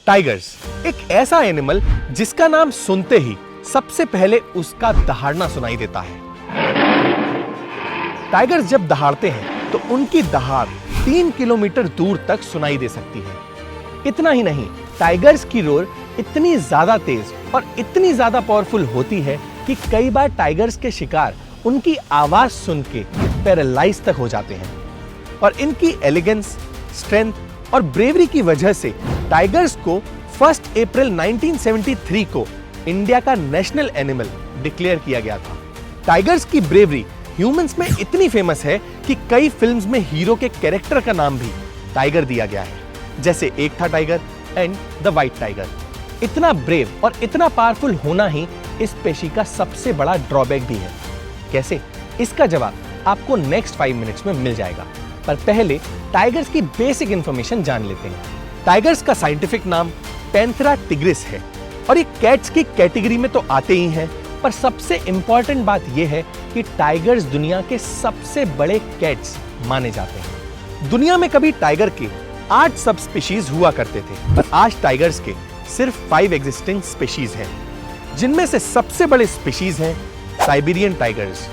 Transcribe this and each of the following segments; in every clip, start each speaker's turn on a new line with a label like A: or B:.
A: Tigers एक ऐसा animal जिसका नाम सुनते ही सबसे पहले उसका दहाड़ना सुनाई देता है। टाइगर्स जब दहाड़ते हैं तो उनकी दहाड़ 3 किलोमीटर दूर तक सुनाई दे सकती है। इतना ही नहीं, टाइगर्स की रोर इतनी ज्यादा तेज और इतनी ज्यादा पावरफुल होती है कि कई बार टाइगर्स के शिकार उनकी आवाज सुन के पैरालाइज तक हो जाते हैं। और इनकी एलिगेंस, स्ट्रेंथ और ब्रेवरी की वजह से टाइगर्स को 1 अप्रैल 1973 को इंडिया का नेशनल एनिमल डिक्लेयर किया गया था। टाइगर्स की ब्रेवरी ह्यूमंस में इतनी फेमस है कि कई फिल्म्स में हीरो के कैरेक्टर का नाम भी टाइगर दिया गया है, जैसे एक था tiger and the white tiger. इतना ब्रेव और इतना पावरफुल होना ही इस पेशी का सबसे बड़ा ड्रॉबैक भी है। कैसे? इसका जवाब आपको नेक्स्ट 5 मिनट्स में मिल जाएगा, पर पहले टाइगर्स की बेसिक इंफॉर्मेशन जान लेते हैं। टाइगर्स का साइंटिफिक नाम पैंथेरा टिग्रिस है और ये कैट्स की कैटेगरी में तो आते ही हैं, पर सबसे इंपॉर्टेंट बात यह है कि टाइगर्स दुनिया के सबसे बड़े कैट्स माने जाते हैं। दुनिया में कभी टाइगर के 8 सब स्पीशीज हुआ करते थे, पर आज टाइगर्स के सिर्फ 5 एग्जिस्टिंग स्पीशीज हैं, जिनमें से सबसे बड़े स्पीशीज हैं साइबेरियन टाइगर्स,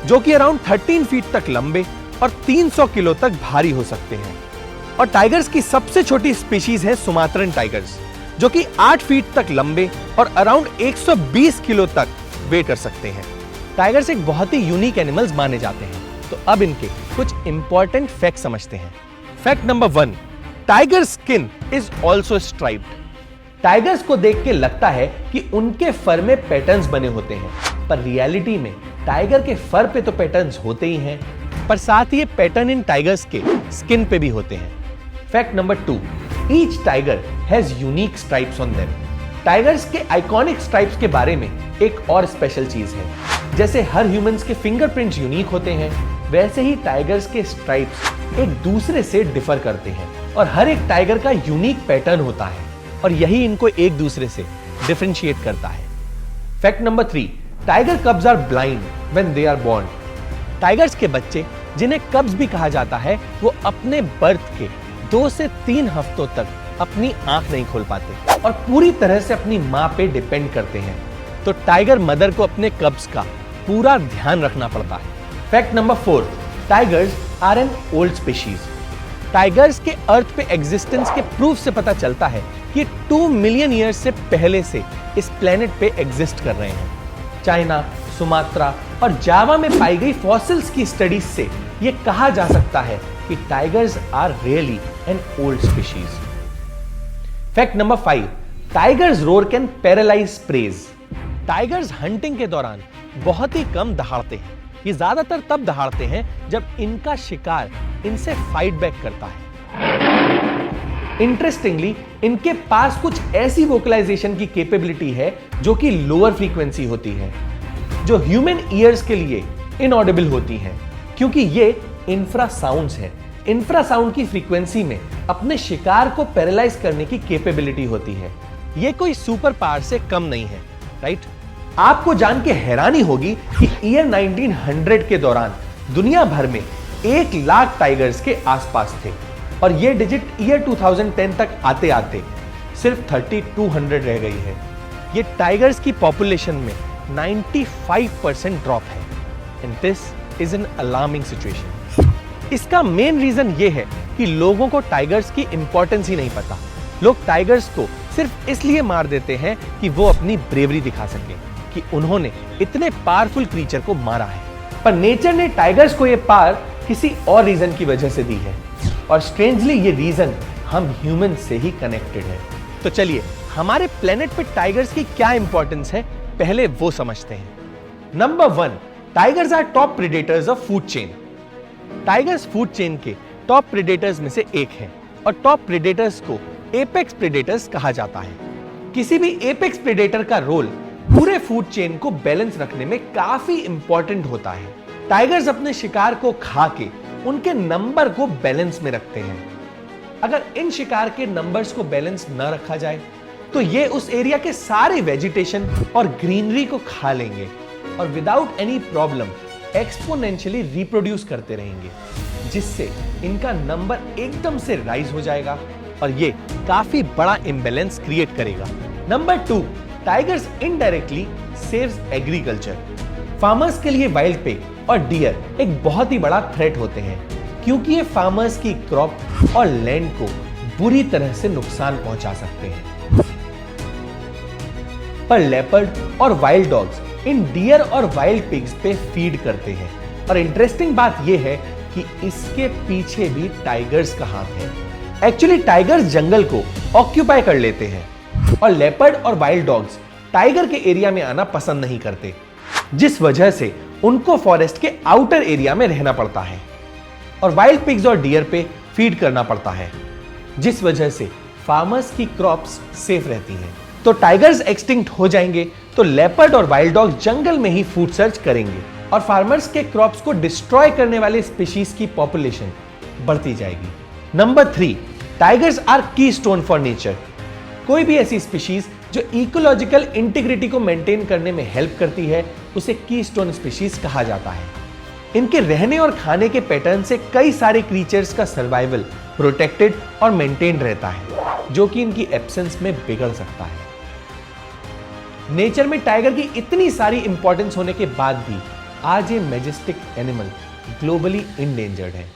A: जो कि अराउंड 13 फीट तक लंबे और 300 किलो तक भारी हो सकते हैं। और टाइगर्स की सबसे छोटी स्पीशीज है सुमात्रन टाइगर्स, जो कि 8 फीट तक लंबे और अराउंड 120 किलो तक वेट कर सकते हैं। टाइगर्स एक बहुत ही यूनिक एनिमल्स माने जाते हैं, तो अब इनके कुछ इंपॉर्टेंट फैक्ट समझते हैं। Fact number 1, tiger skin is also striped. Tigers को देख के लगता है कि उनके फर में पैटर्न्स बने होते हैं, पर रियलिटी में टाइगर के फर पे तो पैटर्न्स होते ही हैं, पर साथ ही ये पैटर्न इन टाइगर्स के स्किन पे भी होते हैं। Fact number 2, each tiger has unique stripes on them. Tigers के आइकॉनिक स्ट्राइप्स के बारे में एक और स्पेशल चीज है। जैसे हर ह्यूमंस के फिंगरप्रिंट्स यूनिक होते हैं, वैसे ही टाइगर्स के स्ट्राइप्स एक दूसरे से डिफर करते हैं और हर एक टाइगर का यूनिक पैटर्न होता है और यही इनको एक दूसरे से डिफरेंशिएट करता है। Fact number 3, tiger cubs are blind when they are born. Tigers के बच्चे, जिन्हें कब्स भी कहा जाता है, वो अपने बर्थ के 2 से 3 हफ्तों तक अपनी आंख नहीं खोल पाते और पूरी तरह से अपनी मां पे डिपेंड करते हैं। तो टाइगर मदर को अपने कब्स का पूरा ध्यान रखना पड़ता है। Fact number 4, tigers are an old species. Tigers के अर्थ पे एग्जिस्टेंस के प्रूफ से पता चलता है कि 2 मिलियन ईयर्स से पहले से इस प्लेनेट पे एग्जिस्ट कर रहे हैं। चाइना, सुमात्रा और जावा में पाई गई फॉसिल्स की स्टडीज से यह कहा जा सकता है कि tigers are really an old species. Fact number 5, tigers roar can paralyze prey. Tigers hunting के दौरान बहुत ही कम दहाड़ते हैं। ये ज्यादातर तब दहाड़ते हैं जब इनका शिकार इनसे फाइट बैक करता है। इंटरेस्टिंगली, इनके पास कुछ ऐसी वोकलाइजेशन की कैपेबिलिटी है जो कि लोअर फ्रीक्वेंसी होती है, जो ह्यूमन ईयर्स के लिए इनऑडिबल होती है, क्योंकि ये इंफ्रासाउंड्स हैं। इंफ्रासाउंड की फ्रीक्वेंसी में अपने शिकार को पैरालाइज करने की कैपेबिलिटी होती है। ये कोई सुपर पावर से कम नहीं है, राइट? आपको जान के हैरानी होगी कि ईयर 1900 के दौरान दुनिया भर में 1 लाख टाइगर्स के आसपास थे और ये डिजिट ईयर 2010 तक आते आते सिर्फ 3200 रह गई है। ये टाइगर्स की पॉपुलेशन में 95% ड्रॉप है and this is an alarming situation. इसका मेन रीजन ये है कि लोगों को टाइगर्स की इंपॉर्टेंस ही नहीं पता। लोग टाइगर्स को सिर्फ इसलिए मार देते हैं कि वो अपनी ब्रेवरी दिखा सके कि उन्होंने इतने पावरफुल क्रीचर को मारा है, पर नेचर ने टाइगर्स को ये पावर किसी और रीजन की वजह से दी है और स्ट्रेंजली ये रीजन हम ह्यूमन से ही कनेक्टेड है। तो चलिए, हमारे प्लेनेट पे टाइगर्स की क्या इंपॉर्टेंस है, पहले वो समझते हैं। Number 1, tigers are top predators of food chain. Tigers food chain के टॉप प्रेडेटर्स में से एक है और टॉप प्रेडेटर्स को एपेक्स प्रेडेटर्स कहा जाता है। किसी भी एपेक्स प्रेडेटर का रोल पूरे फूड चेन को बैलेंस रखने में काफी इंपॉर्टेंट होता है। टाइगर्स अपने शिकार को खा के उनके नंबर को बैलेंस में रखते हैं। अगर इन शिकार के नंबर्स को बैलेंस न रखा जाए तो ये उस एरिया के सारे वेजिटेशन और ग्रीनरी को खा लेंगे और without any problem exponentially reproduce करते रहेंगे, जिससे इनका नंबर एकदम से राइज हो जाएगा और ये काफी बड़ा इम्बैलेंस क्रिएट करेगा। Number 2, tigers indirectly saves agriculture. Farmers के लिए वाइल्ड पिग और डियर एक बहुत ही बड़ा थ्रेट होते हैं, क्योंकि ये फार्मर्स की क्रॉप और लैंड को बुरी तरह से नुकसान पहुंचा सकते हैं। पर लेपर्ड और वाइल्ड डॉग्स इन डियर और वाइल्ड पिग्स पे फीड करते हैं। और इंटरेस्टिंग बात यह है कि इसके पीछे भी टाइगर्स का हाथ है। एक्चुअली टाइगर्स जंगल को ऑक्यूपाई कर लेते हैं और लेपर्ड और वाइल्ड डॉग्स टाइगर के एरिया में आना पसंद नहीं करते, जिस वजह से उनको फॉरेस्ट के आउटर एरिया में रहना पड़ता है और वाइल्ड पिग्स और डियर पे फीड करना पड़ता है, जिस वजह से फार्मर्स की क्रॉप्स सेफ रहती हैं। तो टाइगर्स एक्सटिंक्ट हो जाएंगे तो लेपर्ड और वाइल्ड डॉग जंगल में ही फूड सर्च करेंगे और फार्मर्स के क्रॉप्स को डिस्ट्रॉय करने वाले स्पीशीज की पॉपुलेशन बढ़ती जाएगी। Number 3, tigers are keystone for nature. कोई भी ऐसी स्पीशीज जो इकोलॉजिकल इंटीग्रिटी को मेंटेन करने में हेल्प करती है, उसे कीस्टोन स्पीशीज कहा जाता है। इनके रहने और खाने के पैटर्न से कई सारे क्रीचर्स का सर्वाइवल प्रोटेक्टेड और मेंटेन्ड रहता है, जो कि इनकी एब्सेंस में बिगड़ सकता है। नेचर में टाइगर की इतनी सारी इंपॉर्टेंस होने के बाद भी आज ये मैजेस्टिक एनिमल ग्लोबली इंडेंजर्ड है।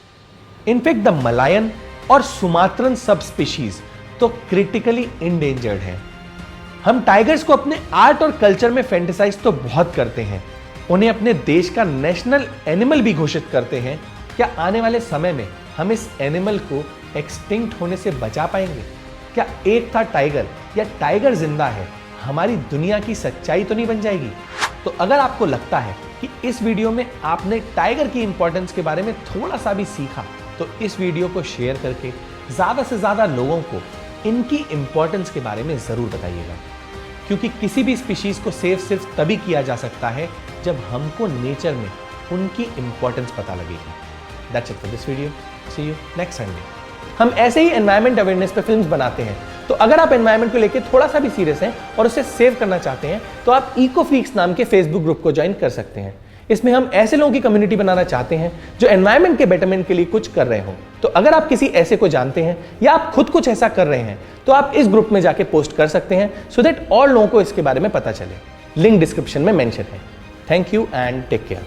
A: इनफैक्ट द मलायन और सुमात्रन सब स्पीशीज तो क्रिटिकली इंडेंजर्ड है। हम टाइगर्स को अपने आर्ट और कल्चर में फैंटेसाइज तो बहुत करते हैं, उन्हें अपने देश का नेशनल एनिमल भी घोषित करते हैं। क्या आने वाले समय में हम इस एनिमल को एक्सटिंक्ट होने से बचा पाएंगे? क्या एक था टाइगर या टाइगर जिंदा है हमारी दुनिया की सच्चाई तो नहीं बन जाएगी? तो अगर आपको लगता है कि इस वीडियो में आपने टाइगर की इंपॉर्टेंस के बारे में थोड़ा सा भी सीखा, तो इस वीडियो को शेयर करके ज्यादा से ज्यादा लोगों को इनकी इंपॉर्टेंस के बारे में जरूर बताइएगा, क्योंकि किसी भी स्पीशीज को सेव सिर्फ तभी किया जा सकता है जब हमको नेचर में उनकी इंपॉर्टेंस पता लगेगी। That's it for this video. See you next Sunday. हम ऐसे ही एनवायरमेंट अवेयरनेस पे फिल्म्स बनाते हैं, तो अगर आप एनवायरमेंट को लेकर थोड़ा सा भी सीरियस हैं और उसे सेव करना चाहते हैं, तो आप EcoFreaks नाम के फेसबुक ग्रुप को ज्वाइन कर सकते हैं। इसमें हम ऐसे लोगों की कम्युनिटी बनाना चाहते हैं जो एनवायरमेंट के बेटरमेंट के लिए कुछ कर रहे हो। तो अगर आप किसी ऐसे को जानते हैं या आप खुद कुछ ऐसा कर रहे हैं, तो आप इस ग्रुप में जाके पोस्ट कर सकते हैं, सो दैट और लोगों को इसके बारे में पता चले। लिंक डिस्क्रिप्शन में मेंशन है। Thank you and take care.